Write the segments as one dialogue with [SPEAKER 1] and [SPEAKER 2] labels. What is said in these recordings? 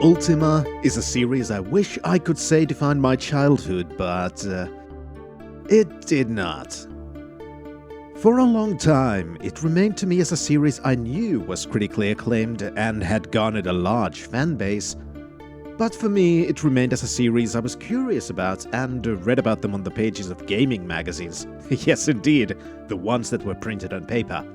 [SPEAKER 1] Ultima is a series I wish I could say defined my childhood, but it did not. For a long time, it remained to me as a series I knew was critically acclaimed and had garnered a large fan base. But for me, it remained as a series I was curious about and read about them on the pages of gaming magazines. Yes, indeed, the ones that were printed on paper.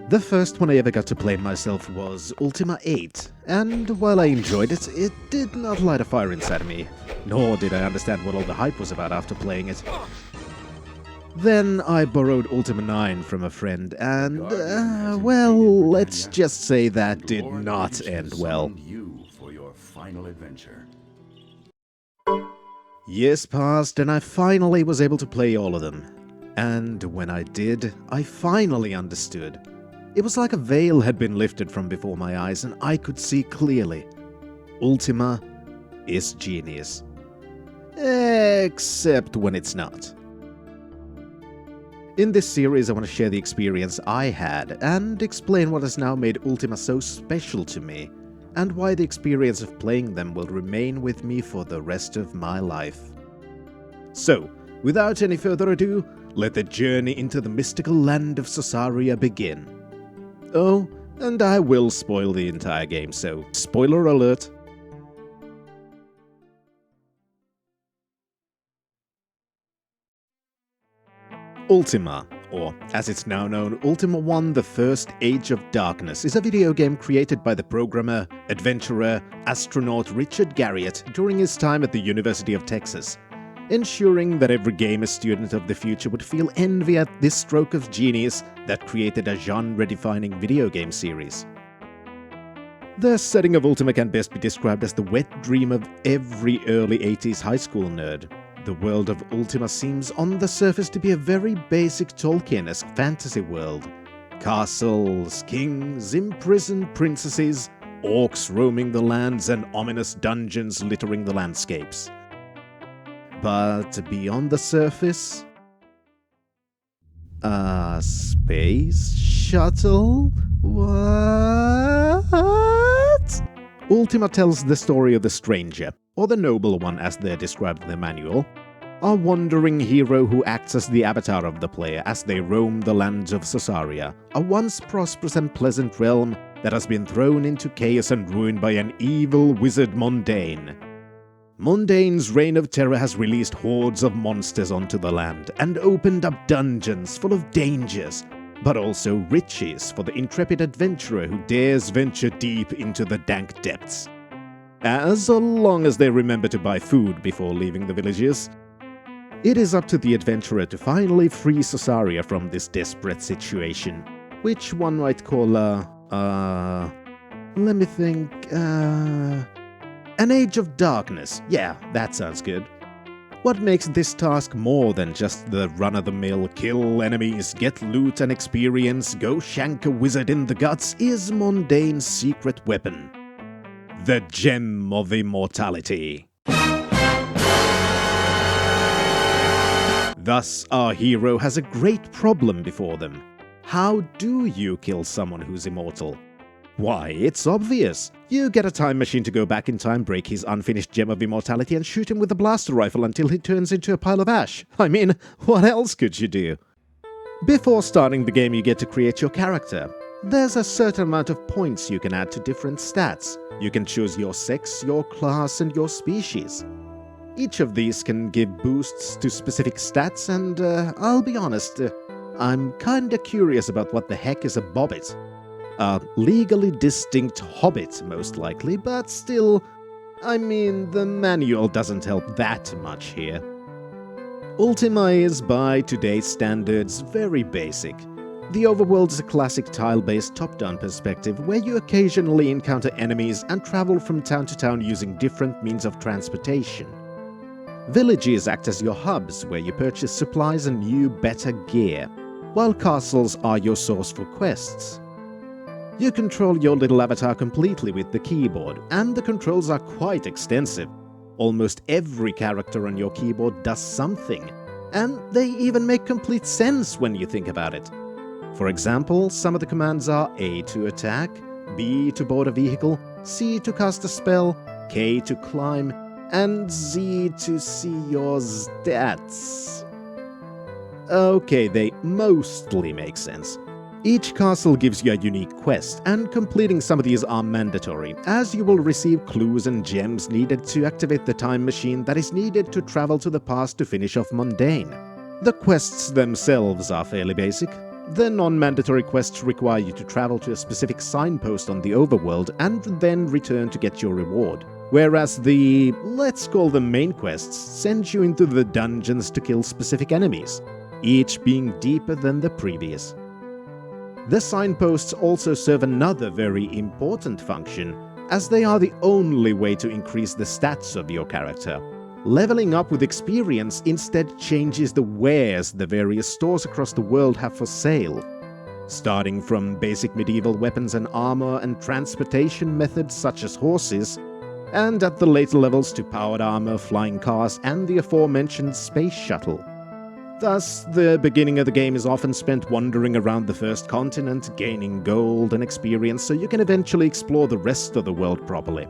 [SPEAKER 1] The first one I ever got to play myself was Ultima I, and while I enjoyed it, it did not light a fire inside of me, nor did I understand what all the hype was about after playing it. Then I borrowed Ultima IX from a friend, and, well, let's just say that did not end well. Years passed, and I finally was able to play all of them. And when I did, I finally understood. It was like a veil had been lifted from before my eyes, and I could see clearly. Ultima is genius. Except when it's not. In this series, I want to share the experience I had, and explain what has now made Ultima so special to me, and why the experience of playing them will remain with me for the rest of my life. So, without any further ado, let the journey into the mystical land of Sosaria begin. Oh, and I will spoil the entire game, so spoiler alert. Ultima, or as it's now known, Ultima I: The First Age of Darkness, is a video game created by the programmer, adventurer, astronaut Richard Garriott during his time at the University of Texas, ensuring that every gamer student of the future would feel envy at this stroke of genius that created a genre-defining video game series. The setting of Ultima can best be described as the wet dream of every early 80s high school nerd. The world of Ultima seems on the surface to be a very basic Tolkien-esque fantasy world. Castles, kings, imprisoned princesses, orcs roaming the lands, and ominous dungeons littering the landscapes. But beyond the surface... a space shuttle? What? Ultima tells the story of the stranger, or the noble one as they're described in the manual, a wandering hero who acts as the avatar of the player as they roam the lands of Sosaria, a once prosperous and pleasant realm that has been thrown into chaos and ruined by an evil wizard Mondain. Mondaine's reign of terror has released hordes of monsters onto the land and opened up dungeons full of dangers, but also riches for the intrepid adventurer who dares venture deep into the dank depths. As long as they remember to buy food before leaving the villages. It is up to the adventurer to finally free Sosaria from this desperate situation, which one might call let me think, an age of darkness. Yeah, that sounds good. What makes this task more than just the run-of-the-mill kill enemies, get loot and experience, go shank a wizard in the guts is Mondaine's secret weapon. The Gem of Immortality. Thus, our hero has a great problem before them. How do you kill someone who's immortal? Why, it's obvious. You get a time machine to go back in time, break his unfinished Gem of Immortality, and shoot him with a blaster rifle until he turns into a pile of ash. I mean, what else could you do? Before starting the game, you get to create your character. There's a certain amount of points you can add to different stats. You can choose your sex, your class, and your species. Each of these can give boosts to specific stats, and I'll be honest, I'm kinda curious about what the heck is a bobbit. A legally distinct hobbit, most likely, but still, I mean, the manual doesn't help that much here. Ultima is, by today's standards, very basic. The overworld is a classic tile-based top-down perspective where you occasionally encounter enemies and travel from town to town using different means of transportation. Villages act as your hubs where you purchase supplies and new, better gear, while castles are your source for quests. You control your little avatar completely with the keyboard, and the controls are quite extensive. Almost every character on your keyboard does something, and they even make complete sense when you think about it. For example, some of the commands are A to attack, B to board a vehicle, C to cast a spell, K to climb, and Z to see your stats. Okay, they mostly make sense. Each castle gives you a unique quest, and completing some of these are mandatory, as you will receive clues and gems needed to activate the time machine that is needed to travel to the past to finish off mundane. The quests themselves are fairly basic. The non-mandatory quests require you to travel to a specific signpost on the overworld and then return to get your reward. Whereas the, let's call them main quests, send you into the dungeons to kill specific enemies, each being deeper than the previous. The signposts also serve another very important function, as they are the only way to increase the stats of your character. Leveling up with experience instead changes the wares the various stores across the world have for sale. Starting from basic medieval weapons and armor and transportation methods such as horses, and at the later levels to powered armor, flying cars, and the aforementioned space shuttle. Thus, the beginning of the game is often spent wandering around the first continent, gaining gold and experience so you can eventually explore the rest of the world properly.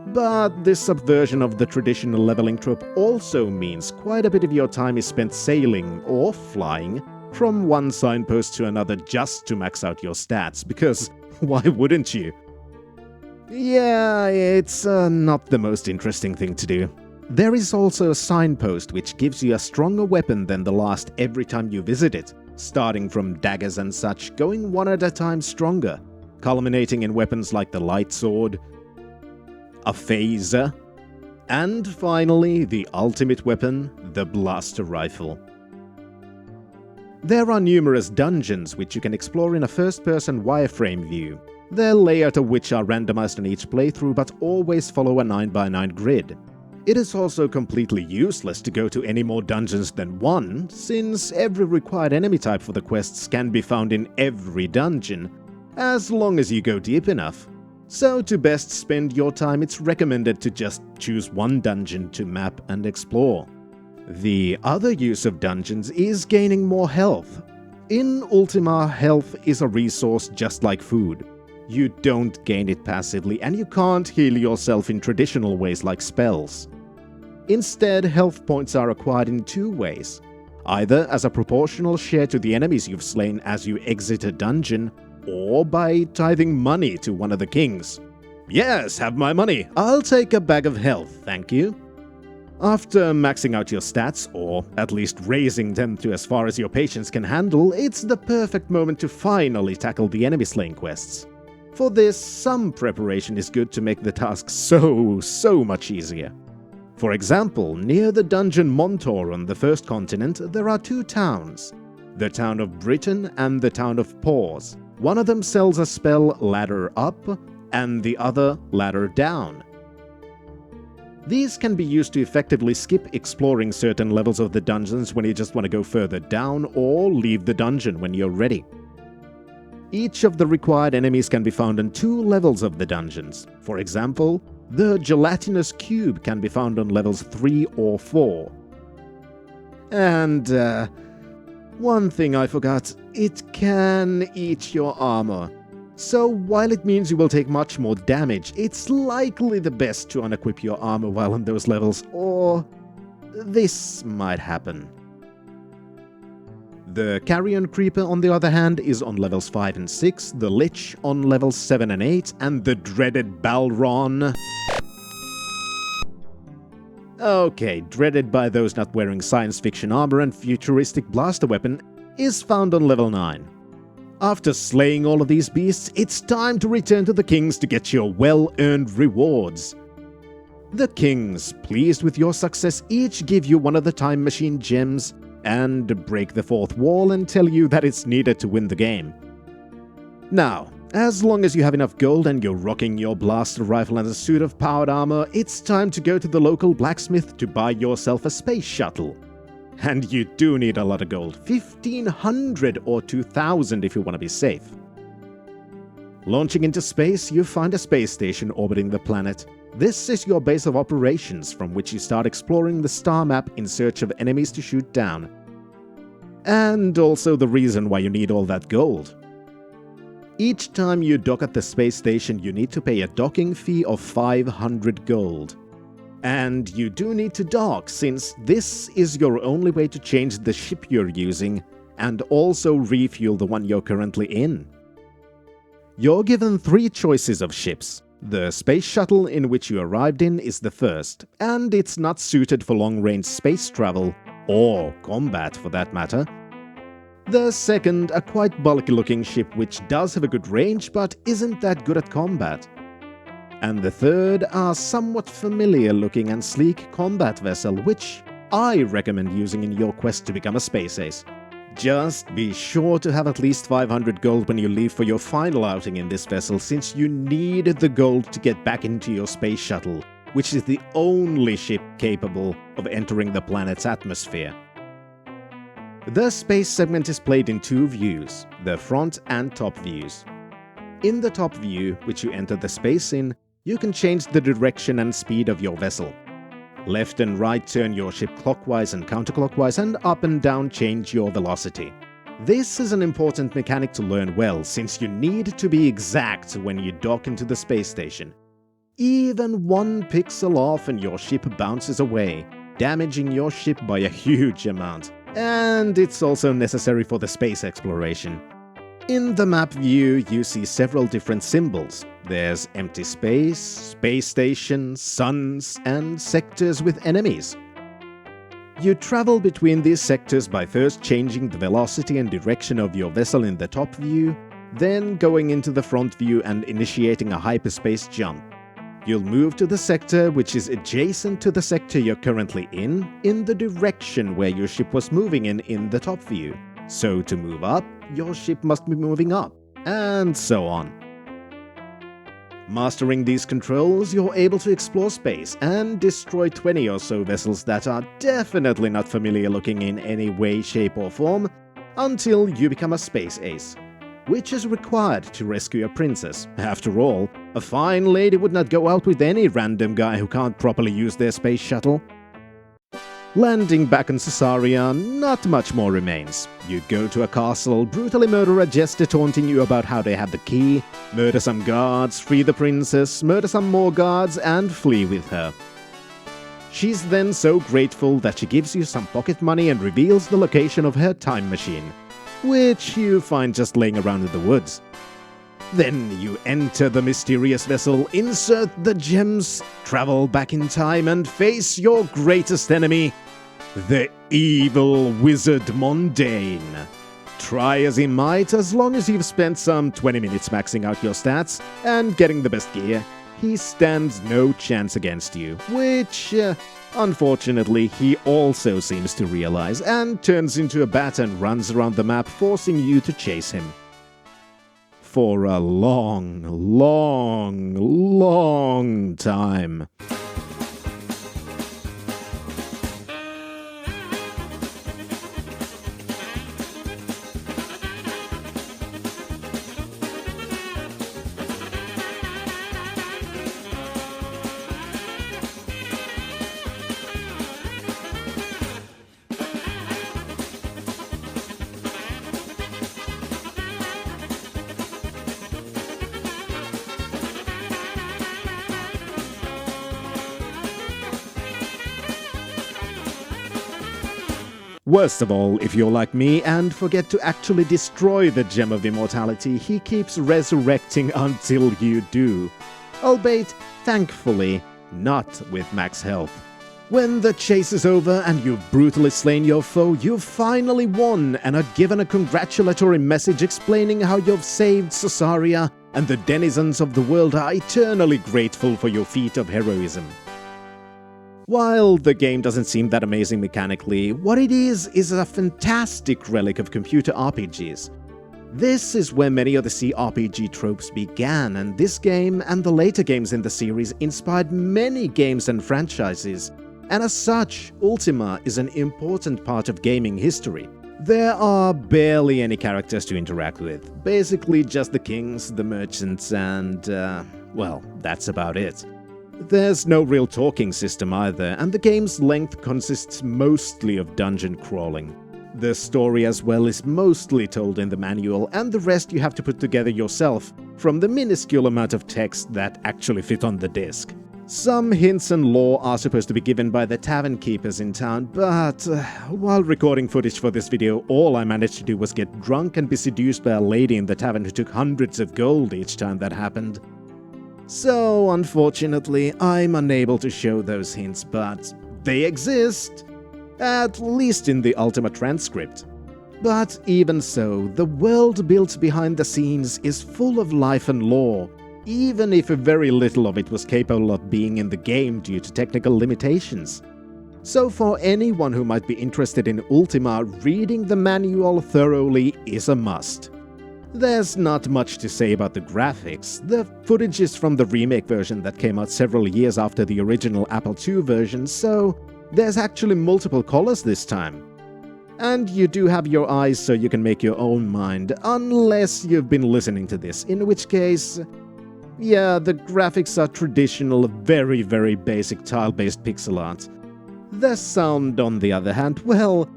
[SPEAKER 1] But this subversion of the traditional leveling trope also means quite a bit of your time is spent sailing or flying from one signpost to another just to max out your stats, because why wouldn't you? Yeah, it's not the most interesting thing to do. There is also a signpost which gives you a stronger weapon than the last every time you visit it, starting from daggers and such, going one at a time stronger, culminating in weapons like the light sword, a phaser, and finally the ultimate weapon, the blaster rifle. There are numerous dungeons which you can explore in a first-person wireframe view, the layout of which are randomized on each playthrough but always follow a 9x9 grid. It is also completely useless to go to any more dungeons than one, since every required enemy type for the quests can be found in every dungeon, as long as you go deep enough. So to best spend your time, it's recommended to just choose one dungeon to map and explore. The other use of dungeons is gaining more health. In Ultima, health is a resource just like food. You don't gain it passively, and you can't heal yourself in traditional ways like spells. Instead, health points are acquired in two ways. Either as a proportional share to the enemies you've slain as you exit a dungeon, or by tithing money to one of the kings. Yes, have my money. I'll take a bag of health, thank you. After maxing out your stats, or at least raising them to as far as your patience can handle, it's the perfect moment to finally tackle the enemy slaying quests. For this, some preparation is good to make the task so much easier. For example, near the dungeon Montor on the first continent, there are two towns, the town of Britain and the town of Pause. One of them sells a spell Ladder Up, and the other Ladder Down. These can be used to effectively skip exploring certain levels of the dungeons when you just want to go further down, or leave the dungeon when you're ready. Each of the required enemies can be found on two levels of the dungeons. For example, the gelatinous cube can be found on levels 3 or 4. And, one thing I forgot, it can eat your armor. So while it means you will take much more damage, it's likely the best to unequip your armor while on those levels, or this might happen. The Carrion Creeper, on the other hand, is on levels 5 and 6, the Lich on levels 7 and 8, and the dreaded Balron... Okay, dreaded by those not wearing science fiction armor and futuristic blaster weapon, is found on level 9. After slaying all of these beasts, it's time to return to the kings to get your well-earned rewards. The kings, pleased with your success, each give you one of the time machine gems, and break the fourth wall and tell you that it's needed to win the game. Now, as long as you have enough gold and you're rocking your blaster rifle and a suit of powered armor, it's time to go to the local blacksmith to buy yourself a space shuttle. And you do need a lot of gold, 1,500 or 2,000 if you want to be safe. Launching into space, you find a space station orbiting the planet. This is your base of operations from which you start exploring the star map in search of enemies to shoot down. And also the reason why you need all that gold. Each time you dock at the space station, you need to pay a docking fee of 500 gold. And you do need to dock, since this is your only way to change the ship you're using, and also refuel the one you're currently in. You're given 3 choices of ships. The space shuttle in which you arrived in is the first, and it's not suited for long-range space travel, or combat for that matter. The second, a quite bulky-looking ship which does have a good range but isn't that good at combat. And the third, a somewhat familiar-looking and sleek combat vessel which I recommend using in your quest to become a space ace. Just be sure to have at least 500 gold when you leave for your final outing in this vessel, since you need the gold to get back into your space shuttle, which is the only ship capable of entering the planet's atmosphere. The space segment is played in 2 views, the front and top views. In the top view, which you enter the space in, you can change the direction and speed of your vessel. Left and right turn your ship clockwise and counterclockwise, and up and down change your velocity. This is an important mechanic to learn well, since you need to be exact when you dock into the space station. Even 1 pixel off and your ship bounces away, damaging your ship by a huge amount. And it's also necessary for the space exploration. In the map view, you see several different symbols. There's empty space, space stations, suns, and sectors with enemies. You travel between these sectors by first changing the velocity and direction of your vessel in the top view, then going into the front view and initiating a hyperspace jump. You'll move to the sector which is adjacent to the sector you're currently in the direction where your ship was moving in the top view. So to move up, your ship must be moving up, and so on. Mastering these controls, you're able to explore space and destroy 20 or so vessels that are definitely not familiar looking in any way, shape or form, until you become a space ace, which is required to rescue a princess. After all, a fine lady would not go out with any random guy who can't properly use their space shuttle. Landing back in Caesarea, not much more remains. You go to a castle, brutally murder a jester taunting you about how they have the key, murder some guards, free the princess, murder some more guards, and flee with her. She's then so grateful that she gives you some pocket money and reveals the location of her time machine, which you find just laying around in the woods. Then you enter the mysterious vessel, insert the gems, travel back in time, and face your greatest enemy, the evil wizard Mondane. Try as he might, as long as you've spent some 20 minutes maxing out your stats and getting the best gear, he stands no chance against you, which, unfortunately, he also seems to realize, and turns into a bat and runs around the map, forcing you to chase him. For a long, long, long time. Worst of all, if you're like me and forget to actually destroy the Gem of Immortality, he keeps resurrecting until you do. Albeit, thankfully, not with max health. When the chase is over and you've brutally slain your foe, you've finally won and are given a congratulatory message explaining how you've saved Caesarea and the denizens of the world are eternally grateful for your feat of heroism. While the game doesn't seem that amazing mechanically, what it is a fantastic relic of computer RPGs. This is where many of the CRPG tropes began, and this game and the later games in the series inspired many games and franchises, and as such, Ultima is an important part of gaming history. There are barely any characters to interact with, basically just the kings, the merchants, and, well, that's about it. There's no real talking system either, and the game's length consists mostly of dungeon crawling. The story as well is mostly told in the manual, and the rest you have to put together yourself from the minuscule amount of text that actually fit on the disc. Some hints and lore are supposed to be given by the tavern keepers in town, but while recording footage for this video, all I managed to do was get drunk and be seduced by a lady in the tavern who took hundreds of gold each time that happened. So, unfortunately, I'm unable to show those hints, but they exist! At least in the Ultima transcript. But even so, the world built behind the scenes is full of life and lore, even if very little of it was capable of being in the game due to technical limitations. So for anyone who might be interested in Ultima, reading the manual thoroughly is a must. There's not much to say about the graphics. The footage is from the remake version that came out several years after the original Apple II version, so there's actually multiple colors this time. And you do have your eyes so you can make your own mind, unless you've been listening to this, in which case, yeah, the graphics are traditional, very basic tile-based pixel art. The sound, on the other hand, well,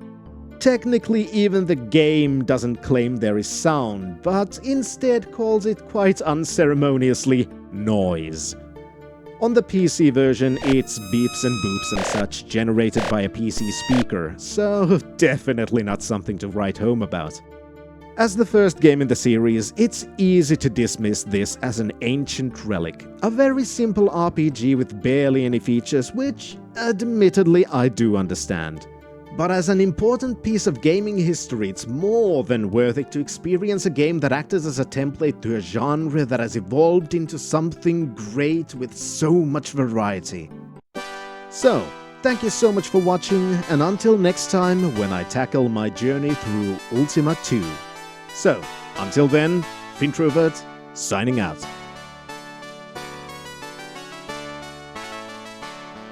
[SPEAKER 1] technically even the game doesn't claim there is sound, but instead calls it quite unceremoniously noise. On the PC version, it's beeps and boops and such generated by a PC speaker, so definitely not something to write home about. As the first game in the series, it's easy to dismiss this as an ancient relic, a very simple RPG with barely any features, which, admittedly, I do understand. But as an important piece of gaming history, it's more than worth it to experience a game that acted as a template to a genre that has evolved into something great with so much variety. So, thank you so much for watching, and until next time when I tackle my journey through Ultima II. So, until then, Fintrovert, signing out.